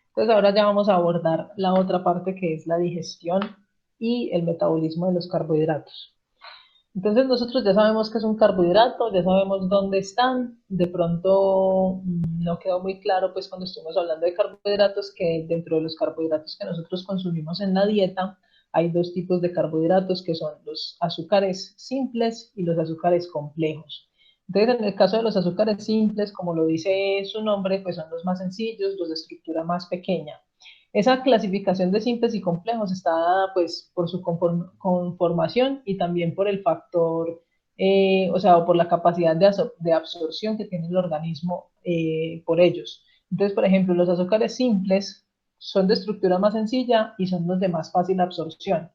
Entonces ahora ya vamos a abordar la otra parte que es la digestión y el metabolismo de los carbohidratos. Entonces nosotros ya sabemos que es un carbohidrato, ya sabemos dónde están. De pronto no quedó muy claro pues cuando estuvimos hablando de carbohidratos que dentro de los carbohidratos que nosotros consumimos en la dieta hay dos tipos de carbohidratos que son los azúcares simples y los azúcares complejos. Entonces, en el caso de los azúcares simples, como lo dice su nombre, pues son los más sencillos, los de estructura más pequeña. Esa clasificación de simples y complejos está dada pues por su conformación y también por el factor, o sea, o por la capacidad de absorción que tiene el organismo por ellos. Entonces, por ejemplo, los azúcares simples son de estructura más sencilla y son los de más fácil absorción.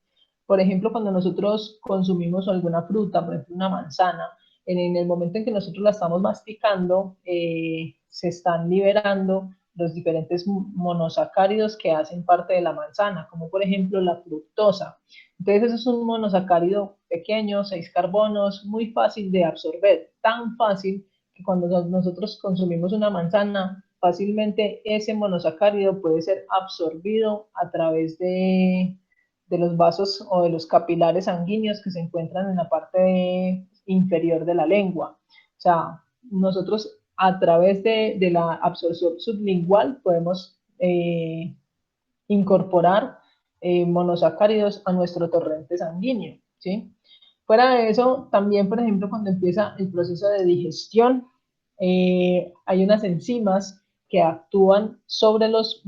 Por ejemplo, cuando nosotros consumimos alguna fruta, por ejemplo, una manzana, en el momento en que nosotros la estamos masticando, se están liberando los diferentes monosacáridos que hacen parte de la manzana, como por ejemplo la fructosa. Entonces, eso es un monosacárido pequeño, 6 carbonos, muy fácil de absorber, tan fácil que cuando nosotros consumimos una manzana, fácilmente ese monosacárido puede ser absorbido a través de los vasos o de los capilares sanguíneos que se encuentran en la parte inferior de la lengua. O sea, nosotros a través de la absorción sublingual podemos incorporar monosacáridos a nuestro torrente sanguíneo, ¿sí? Fuera de eso, también, por ejemplo, cuando empieza el proceso de digestión, hay unas enzimas que actúan sobre los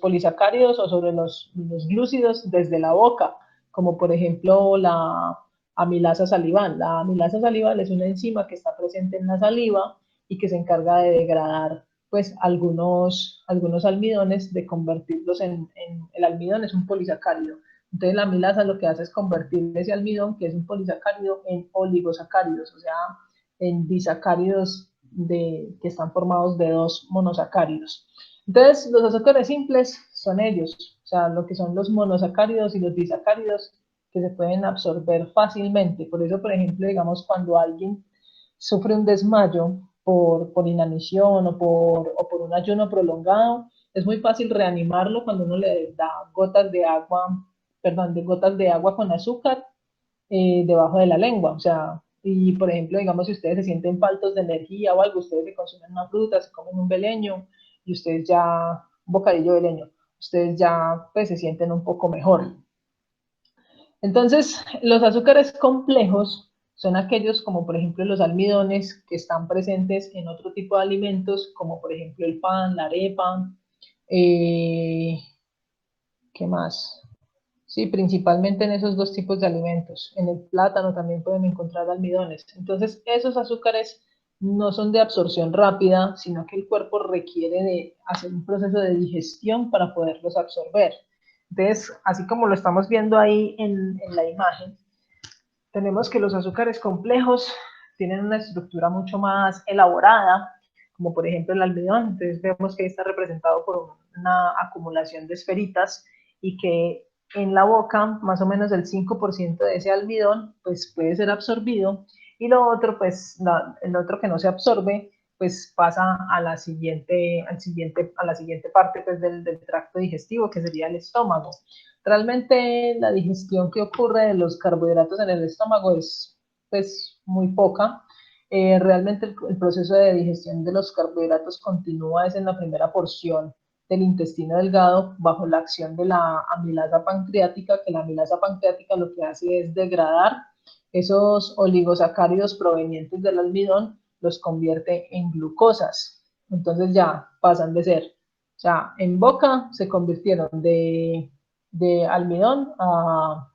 polisacáridos o sobre los glúcidos desde la boca, como por ejemplo la amilasa salival. La amilasa salival es una enzima que está presente en la saliva y que se encarga de degradar pues algunos almidones, de convertirlos el almidón es un polisacárido. Entonces la amilasa lo que hace es convertir ese almidón, que es un polisacárido, en oligosacáridos, o sea, en disacáridos que están formados de dos monosacáridos. Entonces, los azúcares simples son ellos, o sea, lo que son los monosacáridos y los disacáridos que se pueden absorber fácilmente. Por eso, por ejemplo, digamos, cuando alguien sufre un desmayo por inanición o por un ayuno prolongado, es muy fácil reanimarlo cuando uno le da gotas de agua, perdón, de gotas de agua con azúcar debajo de la lengua. O sea, y por ejemplo, digamos, si ustedes se sienten faltos de energía o algo, ustedes se consumen una fruta, se comen un beleño y ustedes ya, un bocadillo de leño, ustedes ya pues se sienten un poco mejor. Entonces, los azúcares complejos son aquellos como por ejemplo los almidones que están presentes en otro tipo de alimentos, como por ejemplo el pan, la arepa, eh, ¿qué más? Sí, principalmente en esos dos tipos de alimentos. En el plátano también pueden encontrar almidones. Entonces, esos azúcares no son de absorción rápida, sino que el cuerpo requiere de hacer un proceso de digestión para poderlos absorber. Entonces, así como lo estamos viendo ahí en la imagen, tenemos que los azúcares complejos tienen una estructura mucho más elaborada, como por ejemplo el almidón. Entonces vemos que está representado por una acumulación de esferitas y que en la boca más o menos el 5% de ese almidón pues puede ser absorbido y lo otro pues el otro que no se absorbe pues pasa a la siguiente parte pues, del tracto digestivo, que sería el estómago. Realmente la digestión que ocurre de los carbohidratos en el estómago es pues muy poca. Realmente el proceso de digestión de los carbohidratos continúa es en la primera porción del intestino delgado bajo la acción de la amilasa pancreática, que la amilasa pancreática lo que hace es degradar esos oligosacáridos provenientes del almidón, los convierte en glucosas. Entonces ya pasan de ser, o sea, en boca se convirtieron de almidón a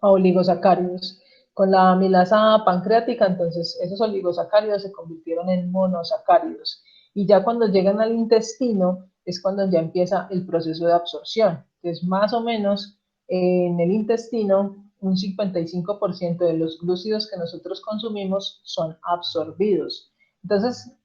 oligosacáridos. Con la amilasa pancreática, entonces esos oligosacáridos se convirtieron en monosacáridos. Y ya cuando llegan al intestino es cuando ya empieza el proceso de absorción. Entonces, más o menos en el intestino, un 55% de los glúcidos que nosotros consumimos son absorbidos. Entonces,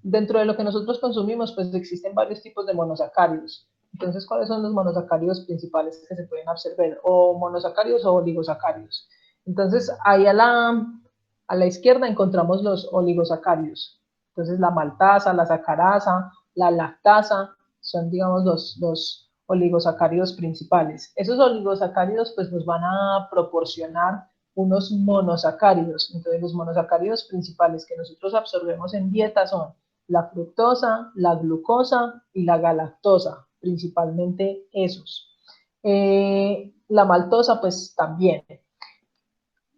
dentro de lo que nosotros consumimos, pues existen varios tipos de monosacáridos. Entonces, ¿cuáles son los monosacáridos principales que se pueden absorber? O monosacáridos o oligosacáridos. Entonces, ahí a la izquierda encontramos los oligosacáridos. Entonces la maltasa, la sacarasa, la lactasa son, digamos, los oligosacáridos principales. Esos oligosacáridos pues nos van a proporcionar unos monosacáridos. Entonces los monosacáridos principales que nosotros absorbemos en dieta son la fructosa, la glucosa y la galactosa, principalmente esos. La maltosa pues también.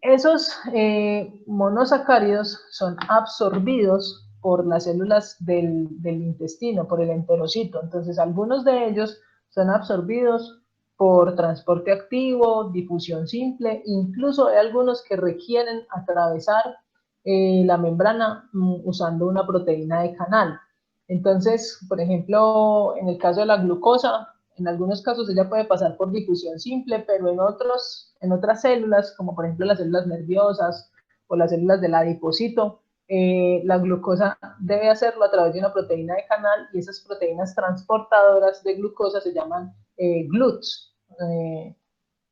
Esos monosacáridos son absorbidos por las células del intestino, por el enterocito. Entonces, algunos de ellos son absorbidos por transporte activo, difusión simple, incluso hay algunos que requieren atravesar la membrana usando una proteína de canal. Entonces, por ejemplo, en el caso de la glucosa, en algunos casos ella puede pasar por difusión simple, pero en otras células, como por ejemplo las células nerviosas o las células del adipocito, la glucosa debe hacerlo a través de una proteína de canal y esas proteínas transportadoras de glucosa se llaman GLUTs,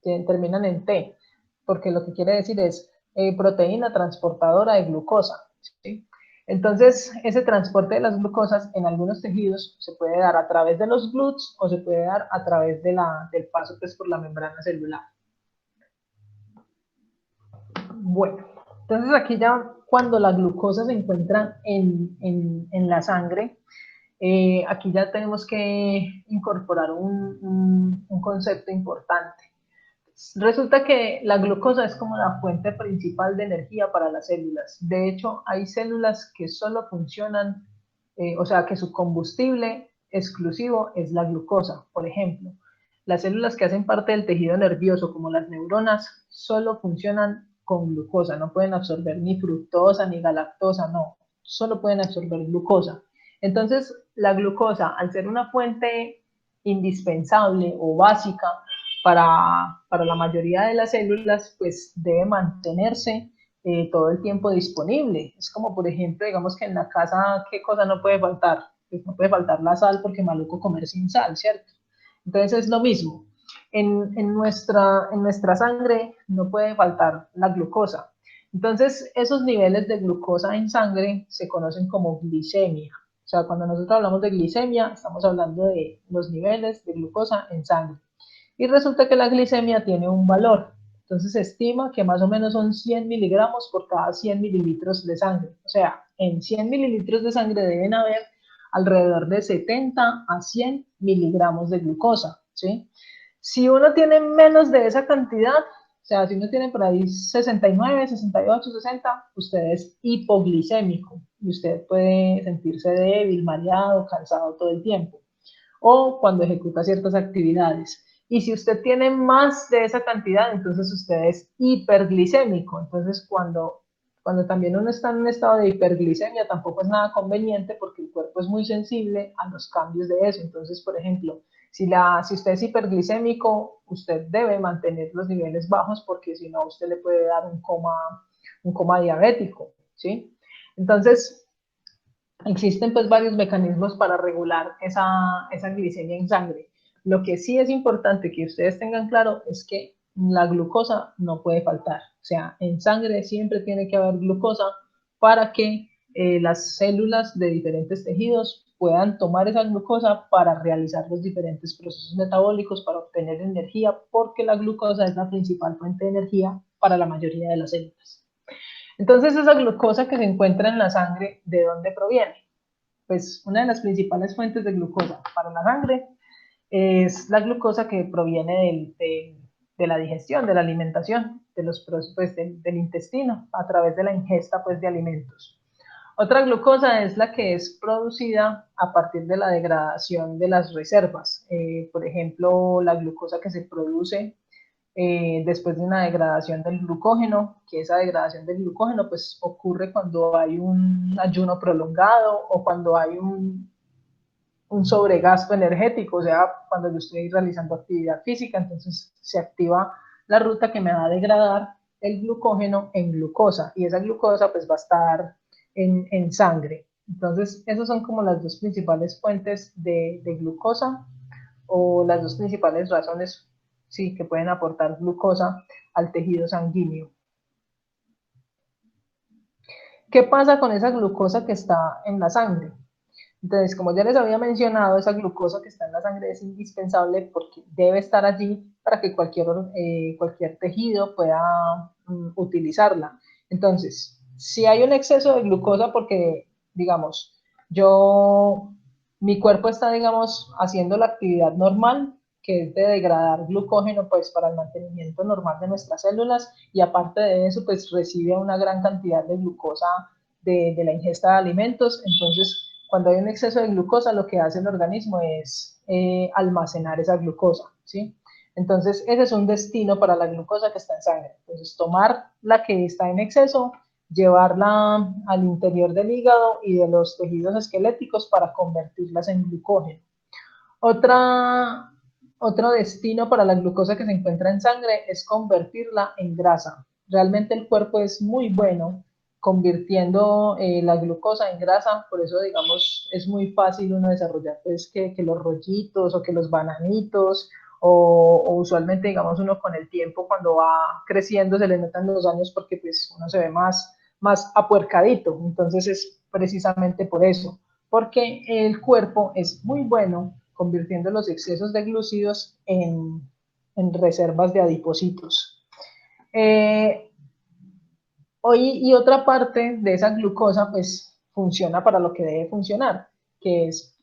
que terminan en T, porque lo que quiere decir es proteína transportadora de glucosa. ¿Sí? Entonces, ese transporte de las glucosas en algunos tejidos se puede dar a través de los GLUTs o se puede dar a través del paso pues, por la membrana celular. Bueno, entonces aquí ya cuando la glucosa se encuentra en la sangre, aquí ya tenemos que incorporar un concepto importante. Resulta que la glucosa es como la fuente principal de energía para las células. De hecho, hay células que solo funcionan, o sea, que su combustible exclusivo es la glucosa. Por ejemplo, las células que hacen parte del tejido nervioso, como las neuronas, solo funcionan con glucosa. No pueden absorber ni fructosa ni galactosa, no. Solo pueden absorber glucosa. Entonces, la glucosa, al ser una fuente indispensable o básica para la mayoría de las células, pues debe mantenerse todo el tiempo disponible. Es como, por ejemplo, digamos que en la casa, ¿qué cosa no puede faltar? Pues no puede faltar la sal porque maluco comer sin sal, ¿cierto? Entonces es lo mismo. En nuestra sangre no puede faltar la glucosa. Entonces, esos niveles de glucosa en sangre se conocen como glicemia. O sea, cuando nosotros hablamos de glicemia, estamos hablando de los niveles de glucosa en sangre. Y resulta que la glicemia tiene un valor. Entonces se estima que más o menos son 100 miligramos por cada 100 mililitros de sangre. O sea, en 100 mililitros de sangre deben haber alrededor de 70 a 100 miligramos de glucosa, ¿sí? Si uno tiene menos de esa cantidad, o sea, si uno tiene por ahí 69, 68, 60, usted es hipoglicémico y usted puede sentirse débil, mareado, cansado todo el tiempo o cuando ejecuta ciertas actividades. Y si usted tiene más de esa cantidad, entonces usted es hiperglicémico. Entonces, cuando también uno está en un estado de hiperglicemia, tampoco es nada conveniente porque el cuerpo es muy sensible a los cambios de eso. Entonces, por ejemplo, si usted es hiperglicémico, usted debe mantener los niveles bajos porque si no, usted le puede dar un coma diabético, ¿sí? Entonces, existen pues varios mecanismos para regular esa glicemia en sangre. Lo que sí es importante que ustedes tengan claro es que la glucosa no puede faltar. O sea, en sangre siempre tiene que haber glucosa para que las células de diferentes tejidos puedan tomar esa glucosa para realizar los diferentes procesos metabólicos, para obtener energía, porque la glucosa es la principal fuente de energía para la mayoría de las células. Entonces, esa glucosa que se encuentra en la sangre, ¿de dónde proviene? Pues una de las principales fuentes de glucosa para la sangre es la glucosa que proviene de la digestión, de la alimentación, pues, del intestino, a través de la ingesta pues, de alimentos. Otra glucosa es la que es producida a partir de la degradación de las reservas. Por ejemplo, la glucosa que se produce después de una degradación del glucógeno, que esa degradación del glucógeno pues ocurre cuando hay un ayuno prolongado o cuando hay un sobregasto energético, o sea, cuando yo estoy realizando actividad física, entonces se activa la ruta que me va a degradar el glucógeno en glucosa y esa glucosa pues va a estar en sangre. Entonces, esas son como las dos principales fuentes de glucosa o las dos principales razones sí, que pueden aportar glucosa al tejido sanguíneo. ¿Qué pasa con esa glucosa que está en la sangre? Entonces, como ya les había mencionado, esa glucosa que está en la sangre es indispensable porque debe estar allí para que cualquier tejido pueda utilizarla. Entonces, si hay un exceso de glucosa porque, digamos, mi cuerpo está, digamos, haciendo la actividad normal, que es de degradar glucógeno, pues para el mantenimiento normal de nuestras células, y aparte de eso, pues recibe una gran cantidad de glucosa de la ingesta de alimentos. Entonces, cuando hay un exceso de glucosa, lo que hace el organismo es almacenar esa glucosa, ¿sí? Entonces, ese es un destino para la glucosa que está en sangre. Entonces, tomar la que está en exceso, llevarla al interior del hígado y de los tejidos esqueléticos para convertirlas en glucógeno. Otra, Otro destino para la glucosa que se encuentra en sangre es convertirla en grasa. Realmente el cuerpo es muy bueno convirtiendo la glucosa en grasa, por eso digamos es muy fácil uno desarrollar pues que los rollitos o que los bananitos o usualmente digamos uno con el tiempo cuando va creciendo se le notan los años porque pues uno se ve más apuercadito, entonces es precisamente por eso porque el cuerpo es muy bueno convirtiendo los excesos de glúcidos en reservas de adipocitos. Eh, y otra parte de esa glucosa pues funciona para lo que debe funcionar, que es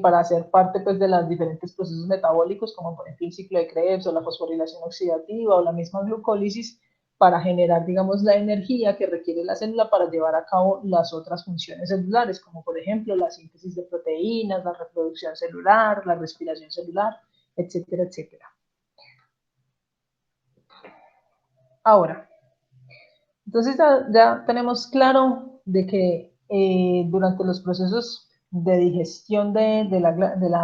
para hacer parte pues de los diferentes procesos metabólicos, como por ejemplo el ciclo de Krebs o la fosforilación oxidativa o la misma glucólisis, para generar, digamos, la energía que requiere la célula para llevar a cabo las otras funciones celulares, como por ejemplo la síntesis de proteínas, la reproducción celular, la respiración celular, etcétera, etcétera. Ahora, entonces ya tenemos claro de que durante los procesos de digestión de la